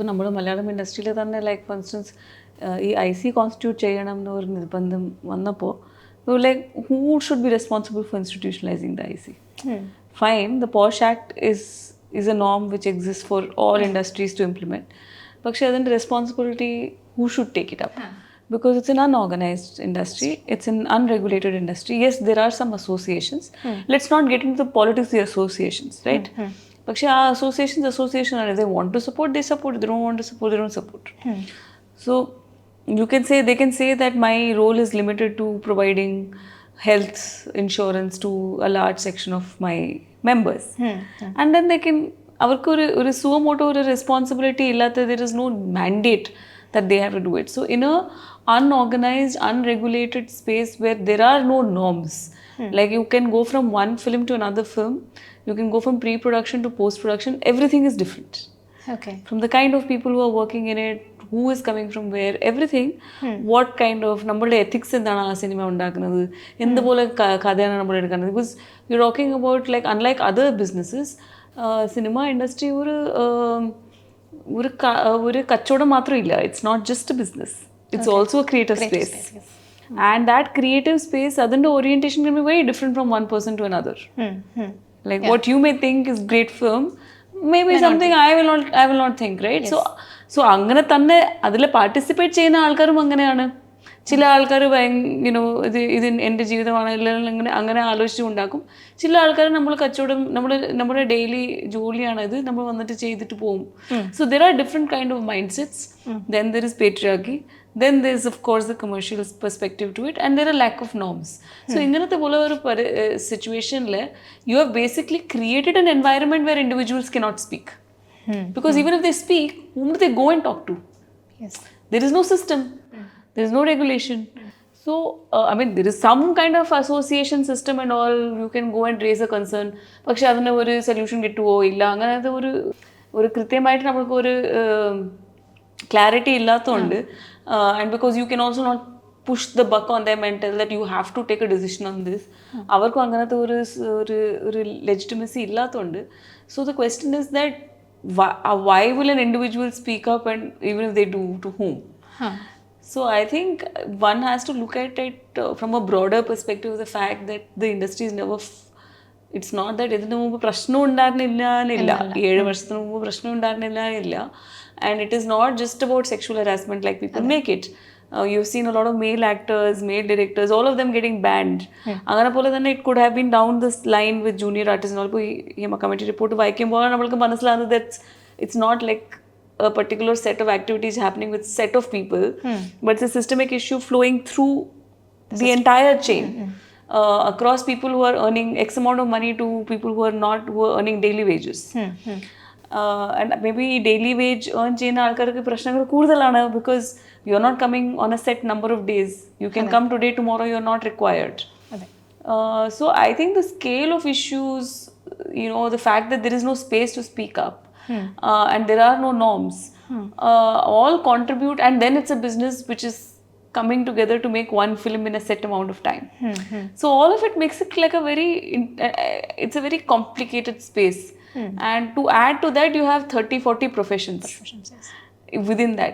ഇപ്പോൾ നമ്മുടെ മലയാളം ഇൻഡസ്ട്രിയിൽ തന്നെ ലൈക്ക് ഫോർ ഇൻസ്റ്റൻസ് ഈ ഐസി കോൺസ്റ്റിറ്റ്യൂട്ട് ചെയ്യണം എന്നൊരു നിർബന്ധം വന്നപ്പോൾ like who should be responsible for institutionalising the IC fine the POSH act is a norm which exists for all industries to implement. പക്ഷേ അതിൻ്റെ responsibility who should take it up? Because it's an unorganized industry, it's an unregulated industry. Yes, there are some associations. Let's not get into the politics of the associations, right? പക്ഷേ ആ association are, if they want to support, they support. If they don't want to support, they don't support. So they can say that my role is limited to providing health insurance to a large section of my members. And then they can, avarku oru suvamoto oru responsibility illatha, there is no mandate that they have to do it. So in a unorganized, unregulated space where there are no norms, like you can go from one film to another film, you can go from pre-production to post-production, everything is different. Okay. From the kind of people who are working in it, who is coming from where, everything, what kind of നമ്മളുടെ ethics എന്താണ് ആ cinema ഉണ്ടാക്കുന്നത്, എന്തുപോലെ കഥയാണ് നമ്മൾ എടുക്കുന്നത്. Because you're talking about like unlike other businesses, cinema industry ഒരു കച്ചവടം മാത്രമില്ല. It's not just a business. It's also a creative space. Yes. And that creative space, അതിൻ്റെ orientation can be very different from one person to another. Like what you may think is great film, maybe something I will not think, right? Yes. So അങ്ങനെ തന്നെ അതിൽ participate ചെയ്യുന്ന ആൾക്കാരും അങ്ങനെയാണ്. ചില ആൾക്കാർ ഇത് എൻ്റെ ജീവിതമാണ് അല്ലെങ്കിൽ അങ്ങനെ ആലോചിച്ച് ഉണ്ടാക്കും. ചില ആൾക്കാർ നമ്മൾ കച്ചവടം നമ്മുടെ ഡെയിലി ജോലിയാണ് ഇത്, നമ്മൾ വന്നിട്ട് ചെയ്തിട്ട് പോകും. So there are different kind of mindsets. Then there is patriarchy. Then there is of course the commercial perspective to it, and there are lack of norms. So inganathe pole oru situation le you have basically created an environment where individuals cannot speak. Because even if they speak, whom do they go and talk to? Yes. There is no system. There is no regulation. So I mean there is some kind of association system and all, you can go and raise a concern. പക്ഷെ അതിന് ഒരു solution കിട്ടുമോ ഇല്ല, അങ്ങനത്തെ ഒരു കൃത്യമായിട്ട് നമുക്ക് ഒരു ക്ലാരിറ്റി ഇല്ലാത്തതുകൊണ്ട്, and because you can also not push the buck on them and tell that you have to take a decision on this, അവർക്കും അങ്ങനത്തെ ഒരു legitimacy ഇല്ലാത്തതുകൊണ്ട്. So the question is that why will an individual speak up, and even if they do, to whom? So I think one has to look at it from a broader perspective, the fact that the industry is never it's not that ഇതിനു മുമ്പ് പ്രശ്നം ഉണ്ടായിരുന്നില്ല എന്നില്ല, 7 വർഷത്തിന് മുമ്പ് പ്രശ്നം ഉണ്ടായിരുന്നില്ല എന്നില്ല. And it is not just about sexual harassment like people make it. You've seen a lot of male actors, male directors, all of them getting banned. അങ്ങനെ പോലെ തന്നെ it could have been down this line with junior artists. ഇപ്പോൾ ഈ committee report വായിക്കുമ്പോൾ നമ്മൾക്ക് മനസ്സിലാകുന്നത് that it's not like a particular set of activities happening with set of people, but it's a systemic issue flowing through the entire chain. Across people who are earning X amount of money to people who are earning daily wages. And maybe daily wage earn ചെയ്യുന്ന ആൾക്കാർക്ക് പ്രശ്നങ്ങൾ കൂടുതലാണ്, because you are not coming on a set number of days. You can come today, tomorrow you are not required. So I think the scale of issues, the fact that there is no space to speak up, and there are no norms, all contribute, and then it's a business which is coming together to make one film in a set amount of time. So all of it makes it like it's a very complicated space. And to add to that, you have 30-40 professions within that.